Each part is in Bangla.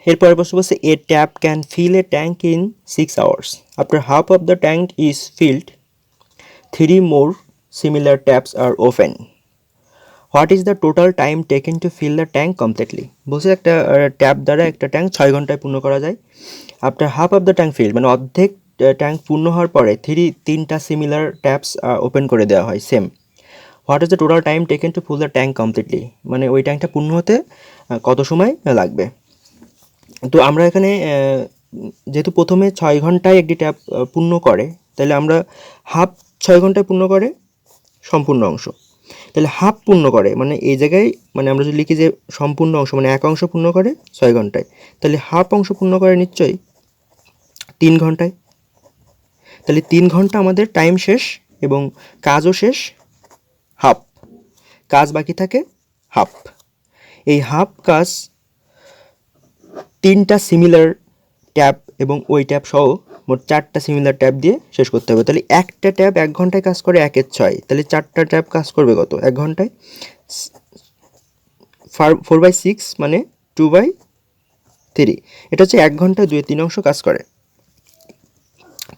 এরপরে প্রশ্ন বলছে a tap can fill a tank in 6 hours. After half of the tank is filled, 3 more similar taps are open. What is the total time taken to fill the tank completely? বলছে একটা ট্যাপ দ্বারা একটা ট্যাঙ্ক 6 ঘন্টায় পূর্ণ করা যায়। After half of the tank fill মানে অর্ধেক ট্যাঙ্ক পূর্ণ হওয়ার পরে তিনটা সিমিলার ট্যাপস ওপেন করে দেওয়া হয় same. What is the total time taken to full the tank completely, মানে ওই ট্যাঙ্কটা পূর্ণ হতে কত সময় লাগবে। তো আমরা এখানে যেহেতু প্রথমে 6 ঘন্টায় একটি ট্যাপ পূর্ণ করে, তাহলে আমরা হাফ 6 ঘন্টায় পূর্ণ করে সম্পূর্ণ অংশ, তাহলে হাফ পূর্ণ করে মানে এই জায়গায় মানে আমরা যদি লিখি যে সম্পূর্ণ অংশ মানে এক অংশ পূর্ণ করে 6 ঘন্টায়, তাহলে হাফ অংশ পূর্ণ করে নিশ্চয়ই 3 ঘন্টায়। তাহলে 3 ঘন্টা আমাদের টাইম শেষ এবং কাজও শেষ, হাফ কাজ বাকি থাকে হাফ। এই হাফ কাজ 3টা সিমিলার ট্যাপ এবং ওই ট্যাপ সহ মোট 4টা সিমিলার ট্যাপ দিয়ে শেষ করতে হবে। তাহলে একটা ট্যাপ 1 ঘন্টায় কাজ করে 1/6, তাহলে 4টা ট্যাপ কাজ করবে কত 1 ঘন্টায়? 4/6 মানে 2/3। এটা হচ্ছে 1 ঘন্টায় 2/3 অংশ কাজ করে,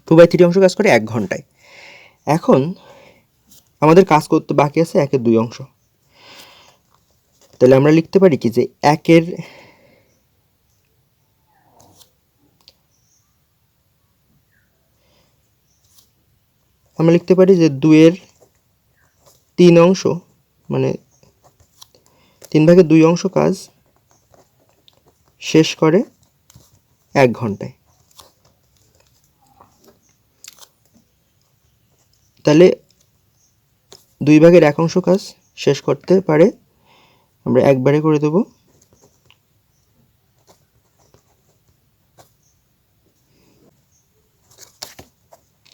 2/3 অংশ কাজ করে 1 ঘন্টায়। এখন আমাদের কাজ করতে বাকি আছে 1/2 অংশ। তাহলে আমরা লিখতে পারি কি যে আমরা লিখতে পারি যে 2/3 অংশ মানে 3/2 অংশ কাজ শেষ করে 1 ঘন্টায়। তাহলে 2/1 অংশ কাজ শেষ করতে পারে, আমরা একবারে করে দেব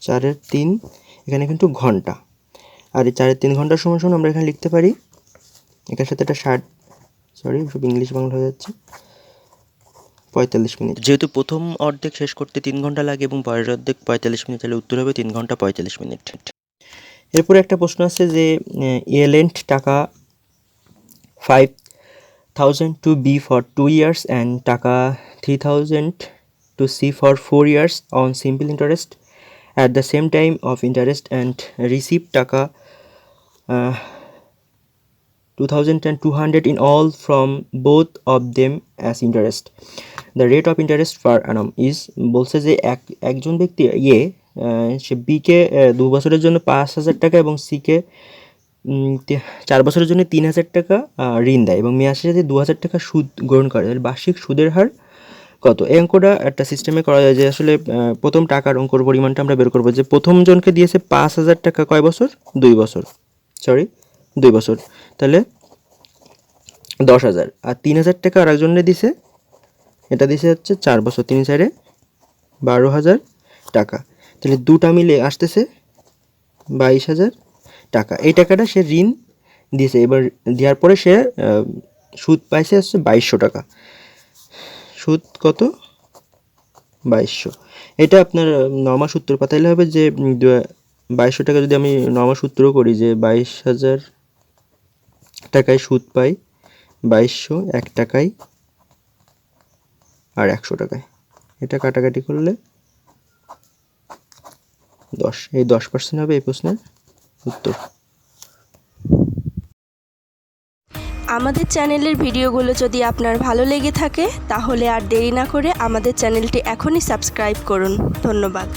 4/3, এখানে কিন্তু ঘন্টা, আর এই 4/3 ঘন্টার সমান সমান আমরা এখানে লিখতে পারি এটার সাথে একটা 60 সব ইংলিশ বাংলা হয়ে যাচ্ছে 45 মিনিট। যেহেতু প্রথম অর্ধেক শেষ করতে 3 ঘন্টা লাগে এবং পরের অর্ধেক 45 মিনিট, তাহলে উত্তর হবে 3 ঘন্টা 45 মিনিট। এরপরে একটা প্রশ্ন আছে যে এ লেন্ট টাকা 5,000 to B for 2 years and টাকা 3,000 to C for 4 years on simple interest at the same time of interest and receive টাকা 2,200 in all from both of them as interest. The rate of interest per annum is, বলছে যে একজন ব্যক্তি সে বিকে 2 বছরের জন্য 5,000 টাকা এবং সিকে 4 বছরের জন্য 3,000 টাকা ঋণ দেয় এবং মেয়াদ শেষে 2,000 টাকা সুদ গ্রহণ করে। তাহলে বার্ষিক সুদের হার কত? এই অঙ্কটা একটা সিস্টেমে করা যায় যে আসলে প্রথম টাকার অঙ্কর পরিমাণটা আমরা বের করবো যে প্রথম জনকে দিয়েছে 5,000 টাকা কয় বছর? 2 বছর, 2 বছর, তাহলে 10,000, আর 3,000 টাকা আর একজনে দিছে, এটা দিছে হচ্ছে 4 বছর, 3/4 12,000 টাকা, তাহলে দুটা মিলে আসতেছে 22,000 টাকা। এই টাকাটা সে ঋণ দিয়েছে, এবার দেওয়ার পরে সে সুদ পাইছে হচ্ছে 2,200 টাকা। সুদ কত? 2,200। এটা আপনার নর্মাল সূত্র পাতাইলে হবে যে 2,200 টাকা যদি আমি নর্মাল সূত্র করি যে 22,000 টাকায় সুদ পাই 2,200 1 টাকায় আর 100 টাকায়, এটা কাটাকাটি করলে 10, এই 10% হবে এই প্রশ্নের উত্তর। আমাদের চ্যানেলের ভিডিওগুলো যদি আপনার ভালো লেগে থাকে তাহলে আর দেরি না করে আমাদের চ্যানেলটি এখনই সাবস্ক্রাইব করুন। ধন্যবাদ।